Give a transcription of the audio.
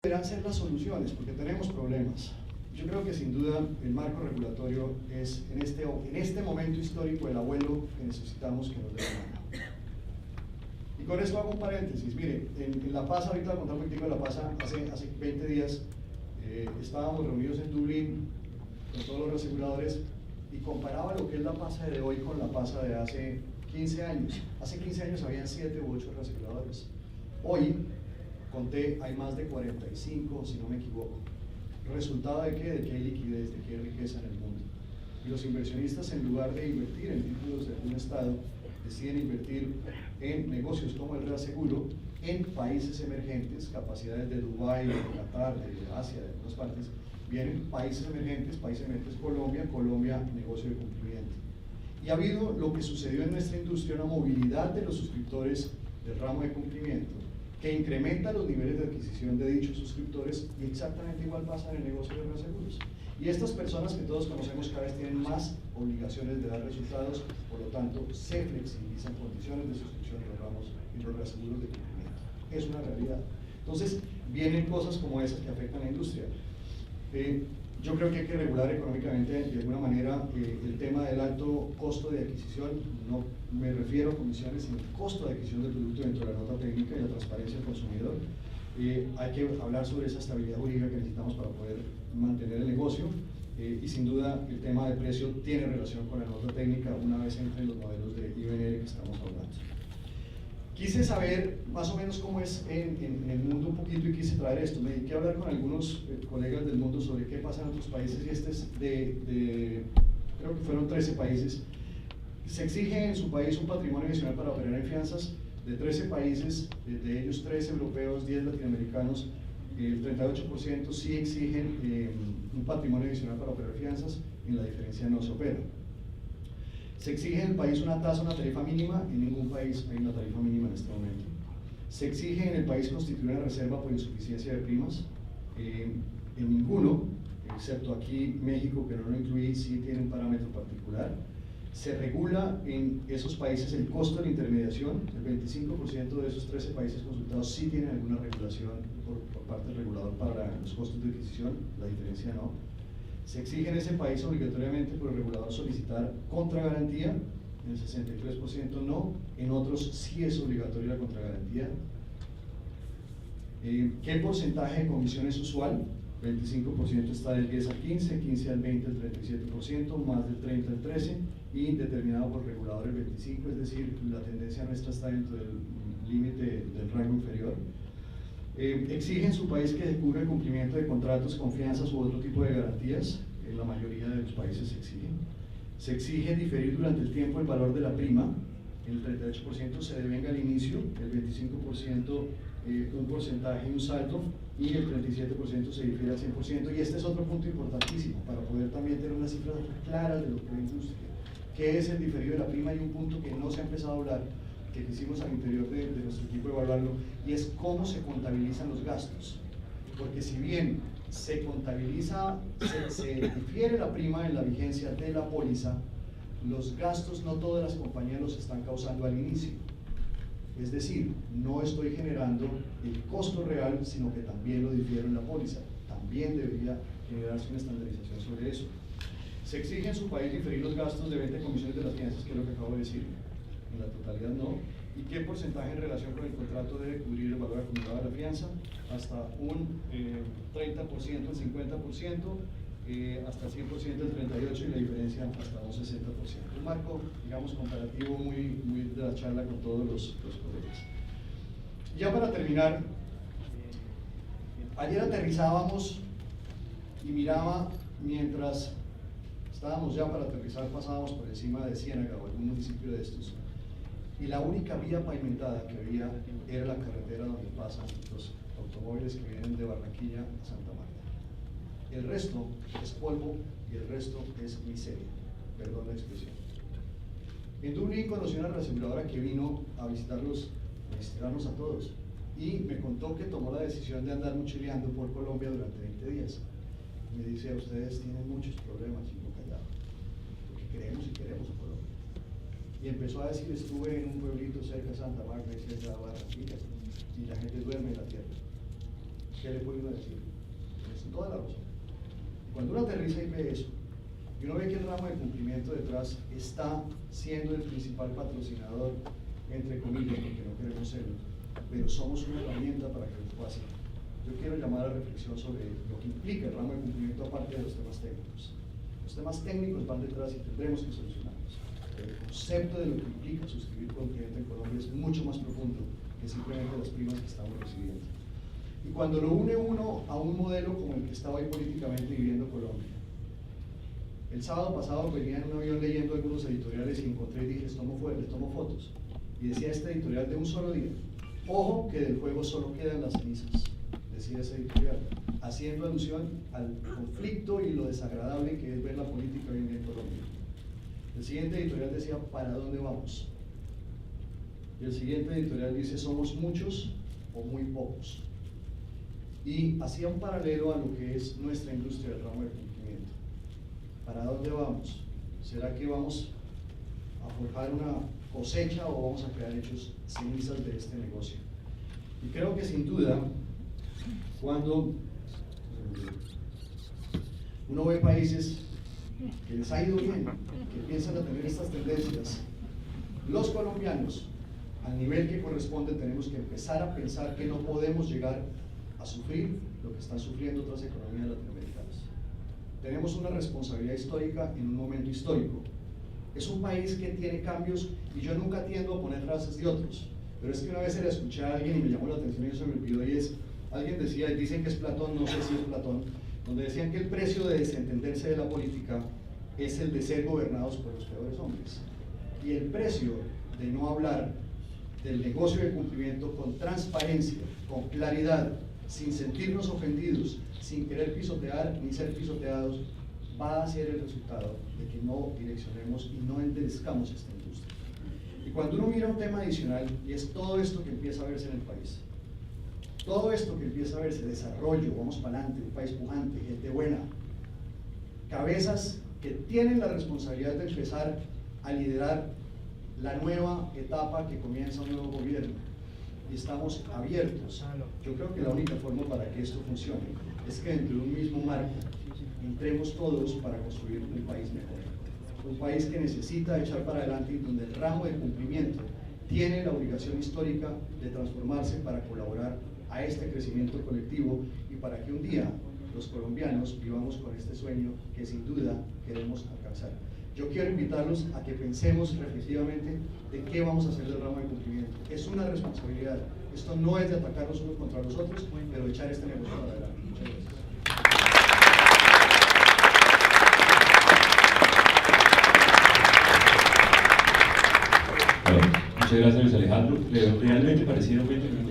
deberán ser las soluciones? Porque tenemos problemas. Yo creo que sin duda el marco regulatorio es en este momento histórico el abuelo que necesitamos que nos dé la mano. Y con esto hago un paréntesis. Mire, en La Paz, ahorita voy a contar un poquitico de La Paz, hace 20 días estábamos reunidos en Dublín con todos los reaseguradores y comparaba lo que es La Paz de hoy con La Paz de hace 15 años. Hace 15 años habían 7 u 8 reaseguradores. Hoy, conté, hay más de 45, si no me equivoco. ¿Resultado de qué? De que hay liquidez, de que hay riqueza en el mundo. Y los inversionistas, en lugar de invertir en títulos de un estado, deciden invertir en negocios como el reaseguro en países emergentes, capacidades de Dubái, de Qatar, de Asia, de algunas partes. Vienen países emergentes Colombia, negocio de cumplimiento. Y ha habido lo que sucedió en nuestra industria, una movilidad de los suscriptores del ramo de cumplimiento, que incrementa los niveles de adquisición de dichos suscriptores, y exactamente igual pasa en el negocio de reaseguros. Y estas personas que todos conocemos cada vez tienen más obligaciones de dar resultados, por lo tanto se flexibilizan condiciones de suscripción de los ramos y los reaseguros de cumplimiento. Es una realidad. Entonces vienen cosas como esas que afectan a la industria. Yo creo que hay que regular económicamente de alguna manera el tema del alto costo de adquisición. No me refiero a comisiones, sino el costo de adquisición del producto dentro de la nota técnica y la transparencia del consumidor. Hay que hablar sobre esa estabilidad jurídica que necesitamos para poder mantener el negocio, y sin duda el tema de precio tiene relación con la nota técnica una vez entren los modelos de IBNR que estamos hablando. Quise saber más o menos cómo es en el mundo un poquito y quise traer esto. Me dediqué a hablar con algunos colegas del mundo sobre qué pasa en otros países, y este es creo que fueron 13 países. Se exige en su país un patrimonio adicional para operar en fianzas de 13 países, de ellos 13 europeos, 10 latinoamericanos. El 38% sí exigen un patrimonio adicional para operar fianzas, en la diferencia no se opera. Se exige en el país una tasa, una tarifa mínima, en ningún país hay una tarifa mínima en este momento. Se exige en el país constituir una reserva por insuficiencia de primas, en ninguno, excepto aquí México, que no lo incluí, sí tiene un parámetro particular. Se regula en esos países el costo de la intermediación, el 25% de esos 13 países consultados sí tienen alguna regulación por parte del regulador para los costos de adquisición, la diferencia no. Se exige en ese país obligatoriamente por el regulador solicitar contragarantía, en el 63% no, en otros sí es obligatoria la contragarantía. ¿Qué porcentaje de comisión es usual? 25% está del 10 al 15, 15 al 20 al 37%, más del 30 al 13%, y determinado por regulador el 25%, es decir, la tendencia nuestra está dentro del límite del rango inferior. Exige en su país que se cubra el cumplimiento de contratos, confianzas u otro tipo de garantías. En la mayoría de los países se exigen. Se exige diferir durante el tiempo el valor de la prima. El 38% se devenga al inicio, el 25% un porcentaje y un saldo, y el 37% se difiere al 100%. Y este es otro punto importantísimo para poder también tener unas cifras claras de lo que es la industria. ¿Qué es el diferido de la prima? Y un punto que no se ha empezado a hablar, que quisimos al interior de nuestro equipo evaluarlo, y es cómo se contabilizan los gastos. Porque si bien se contabiliza, se difiere la prima en la vigencia de la póliza, los gastos no todas las compañías los están causando al inicio. Es decir, no estoy generando el costo real, sino que también lo difiero en la póliza. También debería generarse una estandarización sobre eso. Se exige en su país diferir los gastos de venta y comisiones de las fianzas, que es lo que acabo de decir. En la totalidad no. ¿Y qué porcentaje en relación con el contrato debe cubrir el valor acumulado de la fianza? Hasta un 30%, el 50%, hasta el 100% el 38%, y la diferencia hasta un 60%. Un marco, digamos, comparativo muy de la charla con todos los colegas. Ya para terminar, ayer aterrizábamos y miraba, mientras estábamos ya para aterrizar, pasábamos por encima de Ciénaga o algún municipio de estos, y la única vía pavimentada que había era la carretera donde pasan los automóviles que vienen de Barranquilla a Santa Marta. El resto es polvo y el resto es miseria, perdón la expresión. En Dublín conocí una reaseguradora que vino a visitarnos a todos, y me contó que tomó la decisión de andar mochileando por Colombia durante 20 días. Me dice: ustedes tienen muchos problemas, y no callado, porque queremos y queremos a Colombia. Y empezó a decir: estuve en un pueblito cerca de Santa Marta y cerca de Barranquilla, y la gente duerme en la tierra. ¿qué le puede uno decir? Tienes toda la razón. Cuando uno aterriza y ve eso, y uno ve que el ramo de cumplimiento detrás está siendo el principal patrocinador, entre comillas, porque no queremos serlo, pero somos una herramienta para que lo pueda hacer. Yo quiero llamar a reflexión sobre lo que implica el ramo de cumplimiento aparte de los temas técnicos. Los temas técnicos van detrás y tendremos que solucionarlos. Pero el concepto de lo que implica suscribir con un cliente en Colombia es mucho más profundo que simplemente las primas que estamos recibiendo. Y cuando lo une uno a un modelo como el que está hoy políticamente viviendo Colombia, el sábado pasado venía en un avión leyendo algunos editoriales y encontré y dije, les tomo fotos. Y decía este editorial de un solo día, ojo que del fuego solo quedan las cenizas, decía ese editorial, haciendo alusión al conflicto y lo desagradable que es ver la política hoy en día en Colombia. El siguiente editorial decía, ¿para dónde vamos? Y el siguiente editorial dice, ¿somos muchos o muy pocos? Y hacía un paralelo a lo que es nuestra industria del ramo de cumplimiento. ¿Para dónde vamos? ¿Será que vamos a forjar una cosecha o vamos a quedar hechos cenizas de este negocio? Y creo que sin duda, cuando uno ve países que les ha ido bien, que piensan a tener estas tendencias, los colombianos, al nivel que corresponde, tenemos que empezar a pensar que no podemos llegar a sufrir lo que están sufriendo otras economías latinoamericanas. Tenemos una responsabilidad histórica en un momento histórico. Es un país que tiene cambios y yo nunca tiendo a poner frases de otros, pero es que una vez se la escuché a alguien y me llamó la atención y eso me olvidó y es, alguien decía, dicen que es Platón, no sé si es Platón, donde decían que el precio de desentenderse de la política es el de ser gobernados por los peores hombres. Y el precio de no hablar del negocio de cumplimiento con transparencia, con claridad, sin sentirnos ofendidos, sin querer pisotear ni ser pisoteados, va a ser el resultado de que no direccionemos y no enderezcamos esta industria. Y cuando uno mira un tema adicional, y es todo esto que empieza a verse en el país, todo esto que empieza a verse, desarrollo, vamos para adelante, un país pujante, gente buena, cabezas que tienen la responsabilidad de empezar a liderar la nueva etapa que comienza un nuevo gobierno, y estamos abiertos. Yo creo que la única forma para que esto funcione es que dentro de un mismo marco entremos todos para construir un país mejor, un país que necesita echar para adelante y donde el ramo de cumplimiento tiene la obligación histórica de transformarse para colaborar a este crecimiento colectivo y para que un día los colombianos vivamos con este sueño que sin duda queremos alcanzar. Yo quiero invitarlos a que pensemos reflexivamente de qué vamos a hacer del ramo de cumplimiento. Es una responsabilidad. Esto no es de atacarnos unos contra los otros, pero de echar este negocio para adelante. Muchas gracias. Bueno, muchas gracias, Luis Alejandro. Realmente parecieron 20 minutos.